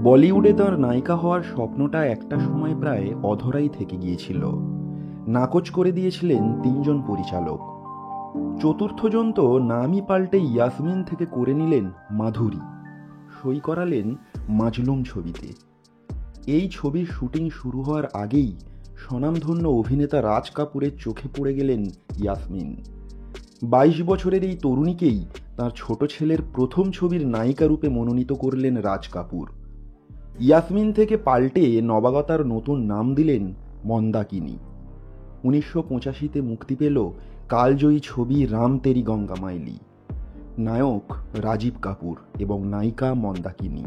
বলিউডে তার নায়িকা হওয়ার স্বপ্নটা একটা সময় প্রায় অধরাই থেকে গিয়েছিল। নাকচ করে দিয়েছিলেন তিনজন পরিচালক। চতুর্থজন তো নামই পাল্টে ইয়াসমিন থেকে করে নিলেন মাধুরী, সই করালেন মাজলুম ছবিতে। এই ছবির শুটিং শুরু হওয়ার আগেই স্বনামধন্য অভিনেতা রাজ কাপুরের চোখে পড়ে গেলেন ইয়াসমিন। 22 বছরের এই তরুণীকেই তার ছোট ছেলের প্রথম ছবির নায়িকা রূপে মনোনীত করলেন রাজ কাপুর। ইয়াসমিন থেকে পাল্টে নবাগতার নতুন নাম দিলেন মন্দাকিনী। 1985-তে মুক্তি পেল কালজয়ী ছবি রাম তেরি গঙ্গা মাইলি। নায়ক রাজীব কাপুর এবং নায়িকা মন্দাকিনী।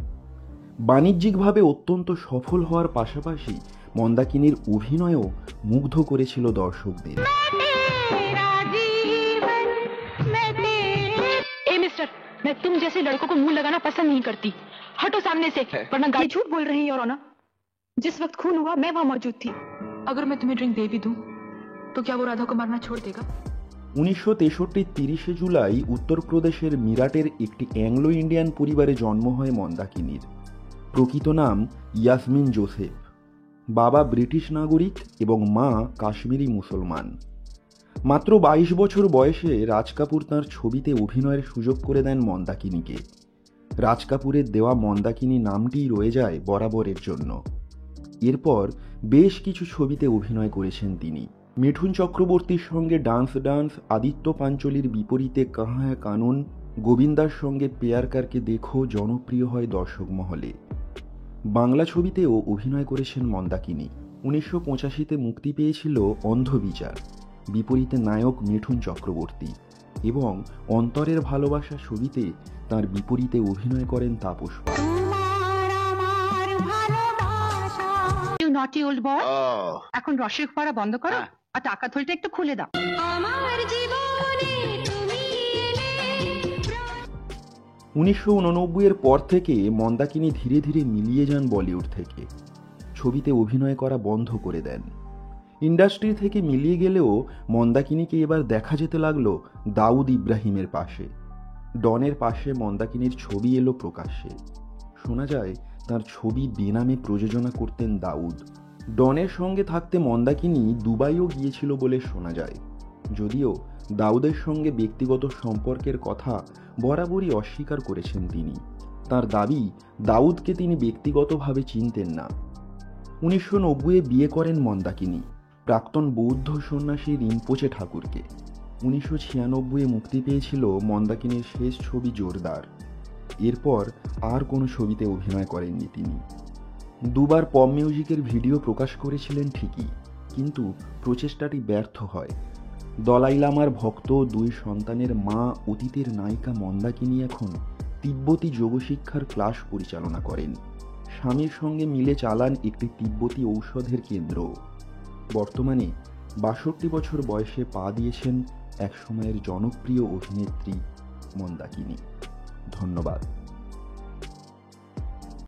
বাণিজ্যিকভাবে অত্যন্ত সফল হওয়ার পাশাপাশি মন্দাকিনীর অভিনয়ও মুগ্ধ করেছিল দর্শকদের। मैं तुम जैसे लड़कों को मुंह लगाना पसंद नहीं करती। हटो सामने से, वरना गाली झूठ बोल रही है। और जिस वक्त खून हुआ मैं वहां मौजूद थी। अगर मैं तुम्हें ड्रिंक दे भी दूं तो क्या वो राधा को मारना छोड़ देगा? 1963 30 জুলাই উত্তরপ্রদেশের মিরাটের একটি অ্যাংলো ইন্ডিয়ান পরিবারে জন্ম হয় মন্দাকিনীর। প্রকৃত নাম ইয়াসমিন জোসেফ। বাবা ব্রিটিশ নাগরিক এবং মা কাশ্মীরি মুসলমান। মাত্র 22 বছর বয়সে রাজ কাপুর তাঁর ছবিতে অভিনয়ের সুযোগ করে দেন মন্দাকিনীকে। রাজ কাপুরের দেওয়া মন্দাকিনী নামটিই রয়ে যায় বরাবরের জন্য। এরপর বেশ কিছু ছবিতে অভিনয় করেছেন তিনি। মিঠুন চক্রবর্তীর সঙ্গে ডান্স, আদিত্য পাঞ্চলির বিপরীতে কাহা হ্যায় কানুন, গোবিন্দার সঙ্গে পেয়ার কারকে দেখো জনপ্রিয় হয় দর্শক মহলে। বাংলা ছবিতেও অভিনয় করেছেন মন্দাকিনী। 1985-তে মুক্তি পেয়েছিল অন্ধবিচার, বিপরীতে নায়ক মিঠুন চক্রবর্তী, এবং অন্তরের ভালোবাসা ছবিতে তার বিপরীতে অভিনয় করেন তাপস। নটি ওল্ড বয়, এখন রসের ফোয়ারা বন্ধ করো আর টাকা থলিটা একটু খুলে দাও। 1989-এর পর থেকে মন্দাকিনী ধীরে ধীরে মিলিয়ে যান বলিউড থেকে। ছবিতে অভিনয় করা বন্ধ করে দেন। ইন্ডাস্ট্রি থেকে মিলিয়ে গেলেও মন্দাকিনীকে এবার দেখা যেতে লাগলো দাউদ ইব্রাহিমের পাশে। ডনের পাশে মন্দাকিনীর ছবি এলো প্রকাশ্যে। শোনা যায় তার ছবি বেনামে প্রযোজনা করতেন দাউদ। ডনের সঙ্গে থাকতে মন্দাকিনী দুবাইও গিয়েছিল বলে শোনা যায়, যদিও দাউদের সঙ্গে ব্যক্তিগত সম্পর্কের কথা বরাবরই অস্বীকার করেছেন তিনি। তার দাবি, দাউদকে তিনি ব্যক্তিগতভাবে চিনতেন না। 1990-এ বিয়ে করেন মন্দাকিনী প্রাক্তন বৌদ্ধ সন্ন্যাসী রিম্পোচে ঠাকুরকে। 1996-এ মুক্তি পেয়েছিল মন্দাকিনীর শেষ ছবি জোরদার। এরপর আর কোনো ছবিতে অভিনয় করেননি তিনি। দুবার পপ মিউজিকের ভিডিও প্রকাশ করেছিলেন ঠিকই, কিন্তু প্রচেষ্টাটি ব্যর্থ হয়। দলাই লামার ভক্ত, 2 সন্তানের মা, অতীতের নায়িকা মন্দাকিনী এখন তিব্বতী যোগশিক্ষার ক্লাস পরিচালনা করেন। স্বামীর সঙ্গে মিলে চালান একটি তিব্বতী ঔষধের কেন্দ্র। বর্তমানে 62 বছর বয়সে পা দিয়েছেন একসময়ের জনপ্রিয় অভিনেত্রী মন্দাকিনী। ধন্যবাদ।